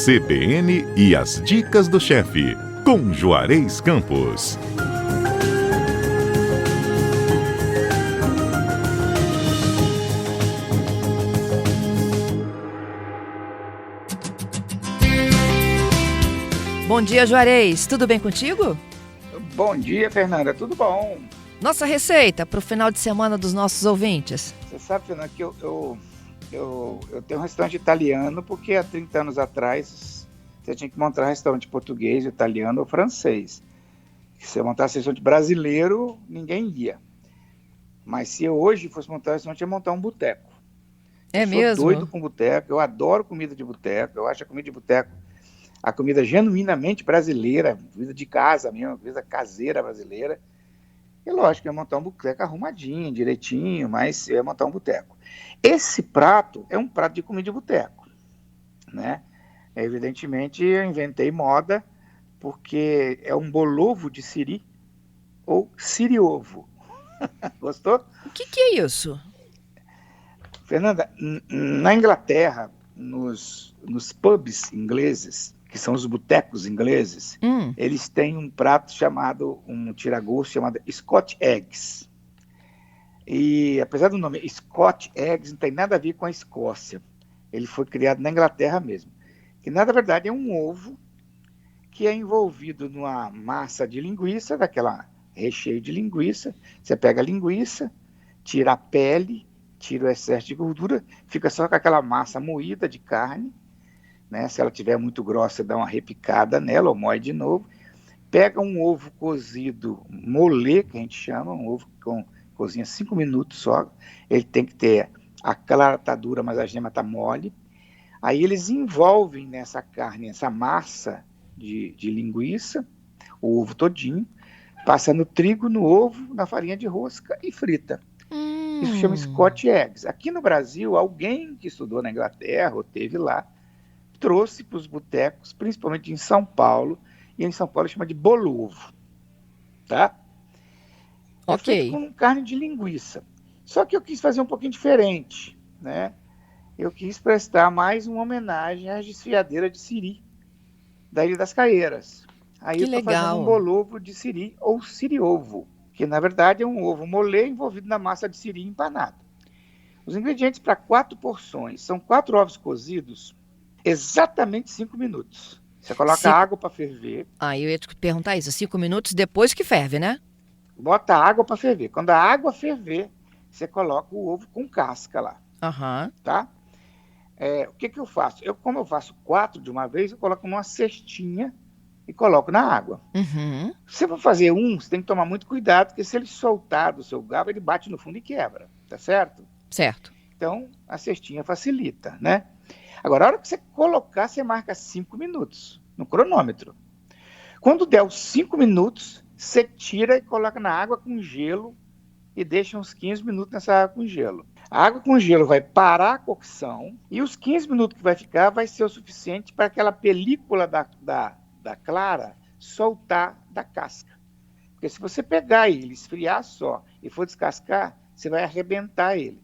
CBN e as dicas do chefe, com Juarez Campos. Bom dia, Juarez. Tudo bem contigo? Bom dia, Fernanda. Tudo bom? Nossa receita para o final de semana dos nossos ouvintes. Você sabe, Fernanda, que eu tenho um restaurante italiano porque há 30 anos atrás você tinha que montar um restaurante português, italiano ou francês. Se você montasse um restaurante brasileiro, ninguém ia. Mas se eu hoje fosse montar um restaurante, eu ia montar um boteco. É mesmo? Eu sou doido com boteco, eu adoro comida de boteco, eu acho a comida de boteco a comida genuinamente brasileira, comida de casa mesmo, comida caseira brasileira. E lógico, eu ia montar um boteco arrumadinho, direitinho, mas eu ia montar um boteco. Esse prato é um prato de comida de boteco, né? Evidentemente, eu inventei moda porque é um bolovo de siri ou siri-ovo. Gostou? O que é isso? Fernanda, na Inglaterra, nos pubs ingleses, que são os botecos ingleses, eles têm um prato chamado, um tira-gosto chamado Scotch Eggs. E apesar do nome Scotch Eggs, não tem nada a ver com a Escócia. Ele foi criado na Inglaterra mesmo. Que na verdade é um ovo que é envolvido numa massa de linguiça, daquela recheio de linguiça. Você pega a linguiça, tira a pele, tira o excesso de gordura, fica só com aquela massa moída de carne, né? Se ela estiver muito grossa, dá uma repicada nela, ou moe de novo. Pega um ovo cozido molê, que a gente chama, um ovo com cozinha 5 minutos só. Ele tem que ter, a clara tá dura, mas a gema tá mole. Aí eles envolvem nessa carne, essa massa de linguiça, o ovo todinho, passando trigo no ovo, na farinha de rosca e frita. Isso chama Scotch Eggs. Aqui no Brasil, alguém que estudou na Inglaterra ou teve lá, trouxe para os botecos, principalmente em São Paulo, e em São Paulo chama de bolovo, tá? É feito com carne de linguiça. Só que eu quis fazer um pouquinho diferente, né? Eu quis prestar mais uma homenagem às desfiadeiras de siri, da Ilha das Caieiras. Aí eu estou fazendo um bolovo de siri ou siri-ovo, que na verdade é um ovo molê envolvido na massa de siri empanado. Os ingredientes para 4 porções são 4 ovos cozidos, exatamente 5 minutos. Você coloca água para ferver. Eu ia te perguntar isso, 5 minutos depois que ferve, né? Bota a água para ferver. Quando a água ferver, você coloca o ovo com casca lá. Tá? O que eu faço? Como eu faço 4 de uma vez, eu coloco numa cestinha e coloco na água. Se você for fazer você tem que tomar muito cuidado, porque se ele soltar do seu garfo, ele bate no fundo e quebra, tá certo? Certo. Então, a cestinha facilita, né? Agora, a hora que você colocar, você marca 5 minutos no cronômetro. Quando der os 5 minutos, você tira e coloca na água com gelo e deixa uns 15 minutos nessa água com gelo. A água com gelo vai parar a cocção e os 15 minutos que vai ficar vai ser o suficiente para aquela película da clara soltar da casca. Porque se você pegar ele, esfriar só e for descascar, você vai arrebentar ele.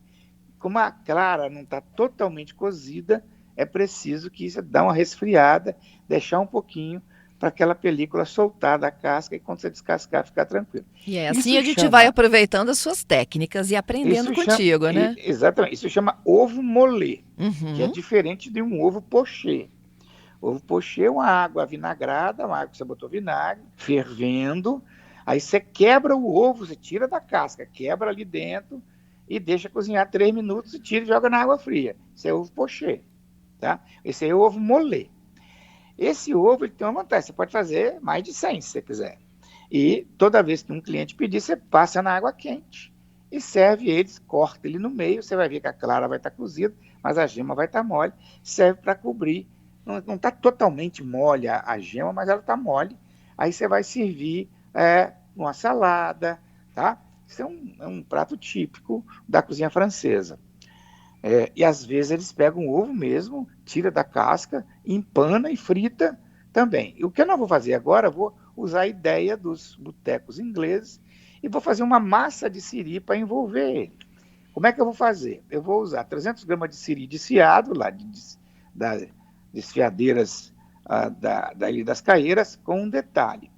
Como a clara não está totalmente cozida, é preciso que você dê uma resfriada, deixar um pouquinho para aquela película soltar da casca e quando você descascar, ficar tranquilo. E assim a gente vai aproveitando as suas técnicas e aprendendo contigo, né? Exatamente. Isso chama ovo molê, que é diferente de um ovo pochê. Ovo pochê é uma água avinagrada, uma água que você botou vinagre, fervendo, aí você quebra o ovo, você tira da casca, quebra ali dentro e deixa cozinhar 3 minutos e tira e joga na água fria. Isso é ovo pochê, tá? Esse aí é o ovo molê. Esse ovo ele tem uma vantagem, você pode fazer mais de 100 se você quiser. E toda vez que um cliente pedir, você passa na água quente e serve eles, corta ele no meio, você vai ver que a clara vai estar cozida, mas a gema vai estar mole, serve para cobrir. Não está totalmente mole a gema, mas ela está mole. Aí você vai servir uma salada, tá? Isso é um prato típico da cozinha francesa. E às vezes eles pegam o ovo mesmo, tira da casca, empana e frita também. E o que eu não vou fazer agora, eu vou usar a ideia dos botecos ingleses e vou fazer uma massa de siri para envolver ele. Como é que eu vou fazer? Eu vou usar 300 gramas de siri desfiado, lá desfiadeiras da Ilha das Caieiras, com um detalhe.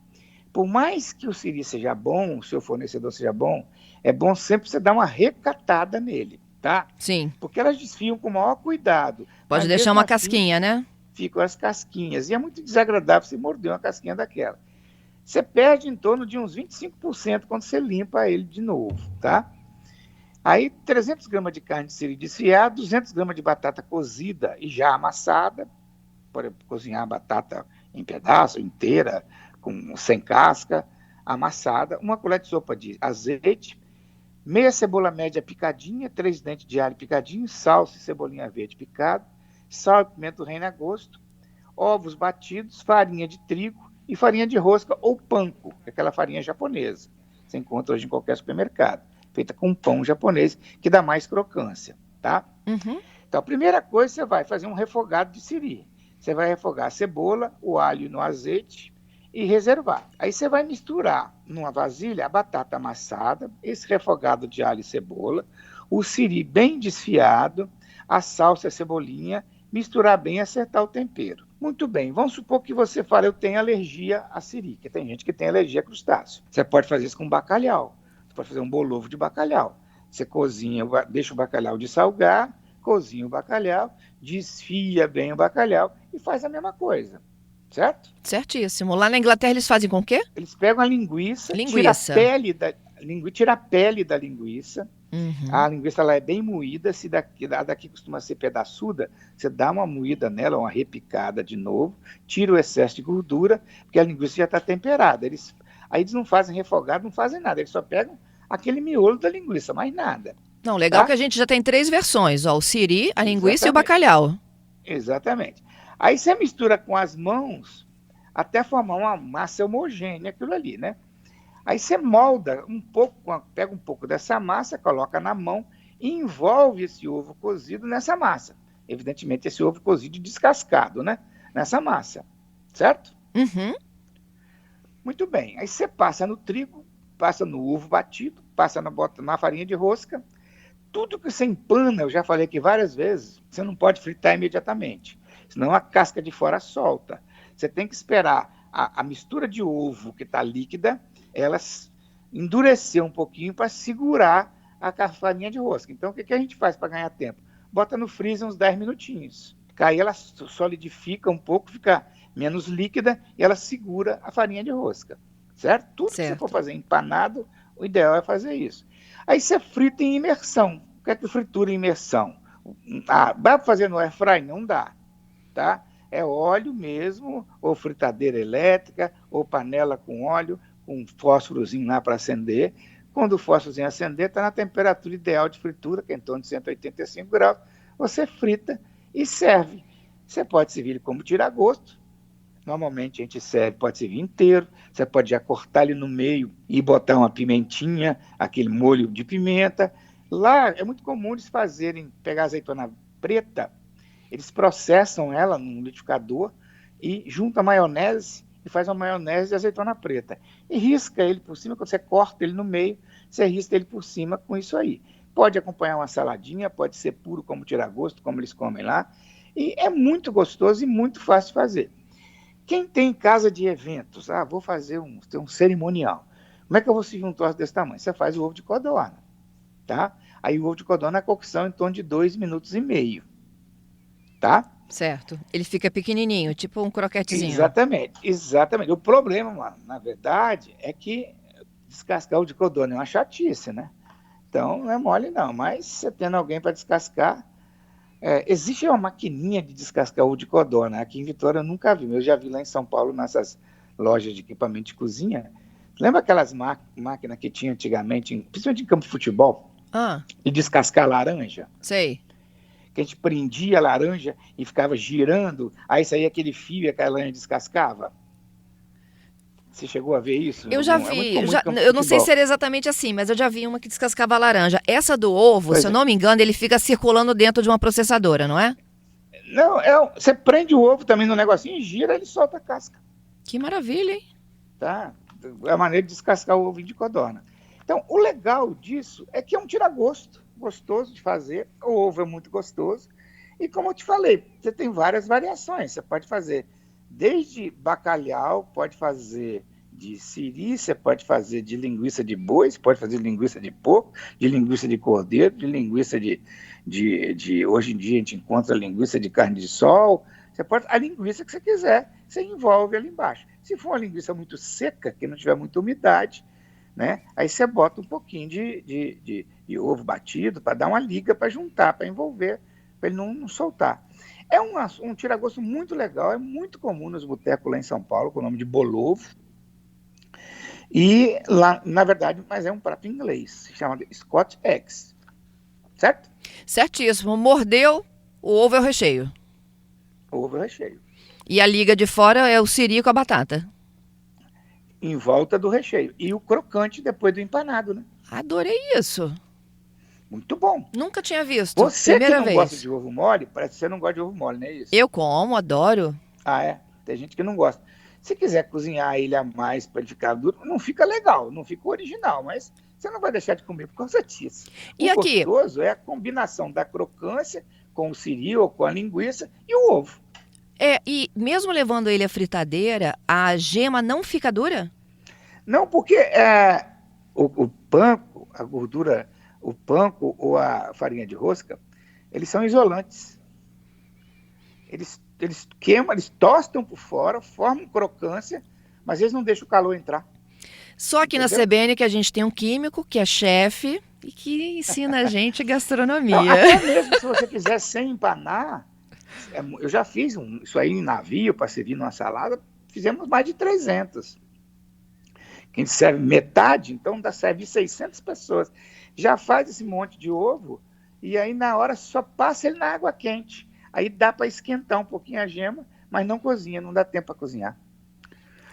Por mais que o siri seja bom, o seu fornecedor seja bom, é bom sempre você dar uma recatada nele, tá? Sim. Porque elas desfiam com o maior cuidado. Pode deixar uma casquinha, né? Ficam as casquinhas. E é muito desagradável você morder uma casquinha daquela. Você perde em torno de uns 25% quando você limpa ele de novo, tá? Aí, 300 gramas de carne de siri desfiada, 200 gramas de batata cozida e já amassada. Pode cozinhar a batata em pedaço, inteira, sem casca, amassada. 1 colher de sopa de azeite, meia cebola média picadinha, 3 dentes de alho picadinho, salsa e cebolinha verde picada, sal e pimenta do reino a gosto, ovos batidos, farinha de trigo e farinha de rosca ou panko, que é aquela farinha japonesa. Você encontra hoje em qualquer supermercado, feita com pão japonês, que dá mais crocância, tá? Uhum. Então, a primeira coisa, você vai fazer um refogado de siri. Você vai refogar a cebola, o alho no azeite e reservar. Aí você vai misturar numa vasilha a batata amassada, esse refogado de alho e cebola, o siri bem desfiado, a salsa e a cebolinha, misturar bem e acertar o tempero. Muito bem, vamos supor que você fale, eu tenho alergia a siri, que tem gente que tem alergia a crustáceo. Você pode fazer isso com bacalhau, você pode fazer um bolovo de bacalhau. Você cozinha, deixa o bacalhau dessalgar, cozinha o bacalhau, desfia bem o bacalhau e faz a mesma coisa, certo? Certíssimo. Lá na Inglaterra eles fazem com o quê? Eles pegam a linguiça. Tira a pele da linguiça. Uhum. A linguiça ela é bem moída, se daqui costuma ser pedaçuda, você dá uma moída nela, uma repicada de novo, tira o excesso de gordura, porque a linguiça já está temperada. Aí eles não fazem refogado, não fazem nada, eles só pegam aquele miolo da linguiça, mais nada. Não, legal, tá? Que a gente já tem 3 versões, ó, o siri, a linguiça e o bacalhau. Exatamente. Aí você mistura com as mãos até formar uma massa homogênea, aquilo ali, né? Aí você molda um pouco, pega um pouco dessa massa, coloca na mão e envolve esse ovo cozido nessa massa. Evidentemente, esse ovo cozido descascado, né? Nessa massa, certo? Uhum. Muito bem. Aí você passa no trigo, passa no ovo batido, passa na farinha de rosca. Tudo que você empana, eu já falei aqui várias vezes, você não pode fritar imediatamente, senão a casca de fora solta. Você tem que esperar a mistura de ovo que está líquida, ela endurecer um pouquinho para segurar a farinha de rosca. Então, o que a gente faz para ganhar tempo? Bota no freezer uns 10 minutinhos. Aí ela solidifica um pouco, fica menos líquida e ela segura a farinha de rosca. Certo? Tudo que você for fazer empanado, o ideal é fazer isso. Aí você frita em imersão. O que é que fritura em imersão? Dá para fazer no air fry? Não dá. Tá? É óleo mesmo, ou fritadeira elétrica, ou panela com óleo, com um fósforozinho lá para acender. Quando o fósforozinho acender, está na temperatura ideal de fritura, que é em torno de 185 graus. Você frita e serve. Você pode servir ele como tira-gosto. Normalmente a gente serve, pode servir inteiro. Você pode já cortar ele no meio e botar uma pimentinha, aquele molho de pimenta. Lá é muito comum eles pegar azeitona preta, eles processam ela num liquidificador e juntam a maionese e faz uma maionese de azeitona preta. E risca ele por cima, quando você corta ele no meio, você risca ele por cima com isso aí. Pode acompanhar uma saladinha, pode ser puro como tira-gosto, como eles comem lá. E é muito gostoso e muito fácil de fazer. Quem tem casa de eventos, vou fazer um cerimonial. Como é que eu vou servir um troço desse tamanho? Você faz o ovo de codorna, tá? Aí o ovo de codorna é a cocção em torno de 2,5 minutos, tá? Certo. Ele fica pequenininho, tipo um croquetezinho. Exatamente. O problema, na verdade, é que descascar o de codorna é uma chatice, né? Então, não é mole não, mas você tendo alguém para descascar... existe uma maquininha de descascar ovo de codorna. Aqui em Vitória eu nunca vi, eu já vi lá em São Paulo, nessas lojas de equipamento de cozinha. Lembra aquelas máquinas que tinha antigamente, principalmente em campo de futebol, de descascar laranja? Sei. Que a gente prendia a laranja e ficava girando, aí saía aquele fio e aquela laranja descascava. Você chegou a ver isso? Eu já vi, eu não sei se era exatamente assim, mas eu já vi uma que descascava a laranja. Essa do ovo, se eu não me engano, ele fica circulando dentro de uma processadora, não é? Não, você prende o ovo também no negocinho e gira, ele solta a casca. Que maravilha, hein? Tá? É a maneira de descascar o ovo de codorna. Então, o legal disso é que é um tira-gosto, gostoso de fazer, o ovo é muito gostoso, E como eu te falei, você tem várias variações. Você pode fazer desde bacalhau, pode fazer de siri, você pode fazer de linguiça de boi, você pode fazer de linguiça de porco, de linguiça de cordeiro, de linguiça de hoje em dia a gente encontra linguiça de carne de sol. Você pode a linguiça que você quiser, você envolve ali embaixo. Se for uma linguiça muito seca, que não tiver muita umidade, né, aí você bota um pouquinho de ovo batido para dar uma liga, para juntar, para envolver, para ele não soltar. É um tira-gosto muito legal, é muito comum nos botecos lá em São Paulo, com o nome de bolovo. E lá, na verdade, mas é um prato inglês, se chama Scotch Eggs, certo? Certíssimo. Mordeu, o ovo é o recheio. O ovo é o recheio. E a liga de fora é o siri com a batata. Em volta do recheio. E o crocante depois do empanado, né? Adorei isso. Muito bom. Nunca tinha visto. Você Primeira que não vez. gosta de ovo mole, parece que você não gosta de ovo mole, não é isso? Eu como, adoro. Ah, é? Tem gente que não gosta. Se quiser cozinhar ele a mais para ele ficar duro, não fica legal, não fica original, mas você não vai deixar de comer por causa disso. E o aqui? gostoso é a combinação da crocância com o siri ou com a linguiça e o ovo. E mesmo levando ele à fritadeira, a gema não fica dura? Não, porque o panko, a gordura, o panko ou a farinha de rosca, eles são isolantes. Eles queimam, eles tostam por fora, formam crocância, mas eles não deixam o calor entrar. Só que na CBN que a gente tem um químico que é chefe e que ensina a gente gastronomia. Não, até mesmo se você quiser sem empanar, eu já fiz isso aí em navio para servir numa salada, fizemos mais de 300. Quem serve metade, então dá serve 600 pessoas. Já faz esse monte de ovo e aí na hora só passa ele na água quente. Aí dá para esquentar um pouquinho a gema, mas não cozinha, não dá tempo para cozinhar.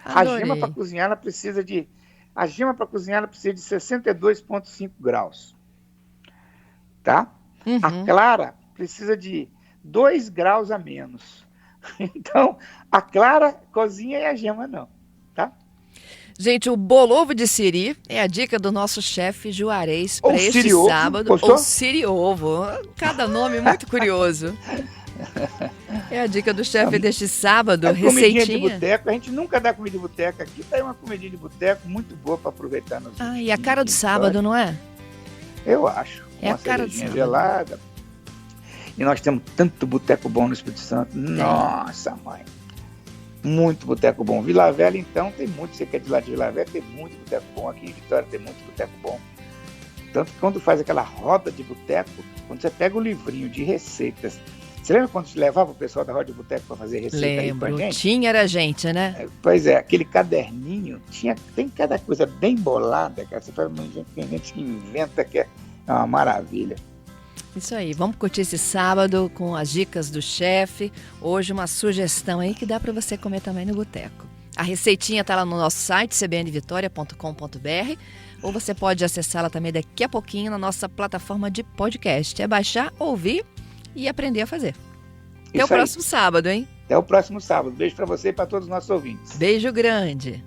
Adorei. A gema para cozinhar, ela precisa de 62,5 graus. Tá? Uhum. A clara precisa de 2 graus a menos. Então, a clara cozinha e a gema não. Tá? Gente, o bolovo de siri é a dica do nosso chefe Juarez para este siri-ovo, sábado. gostou? Ou siri-ovo. Cada nome muito curioso. É a dica do chefe deste sábado, comidinha de receitinha. boteco, a gente nunca dá comida de boteco. Aqui tá aí uma comidinha de boteco muito boa para aproveitar. E a cara do sábado, não é? Eu acho. É uma a cara do cervejinha sábado. gelada. E nós temos tanto boteco bom no Espírito Santo. Nossa, mãe. Muito boteco bom. Vila Velha, então, tem muito. Você quer de lá de Vila Velha, tem muito boteco bom. Aqui em Vitória tem muito boteco bom. Tanto que quando faz aquela roda de boteco, quando você pega o livrinho de receitas. Você lembra quando você levava o pessoal da roda de boteco para fazer receita aí com a Lembro, gente? tinha era gente, né? Pois é, aquele caderninho, tem cada coisa bem bolada, cara. Você faz uma gente que inventa, que é uma maravilha. Isso aí, vamos curtir esse sábado com as dicas do chefe. Hoje uma sugestão aí que dá para você comer também no boteco. A receitinha está lá no nosso site, cbnvitoria.com.br, ou você pode acessá-la também daqui a pouquinho na nossa plataforma de podcast. É baixar, ouvir e aprender a fazer. Até o próximo sábado, hein? Até o próximo sábado. Beijo para você e para todos os nossos ouvintes. Beijo grande.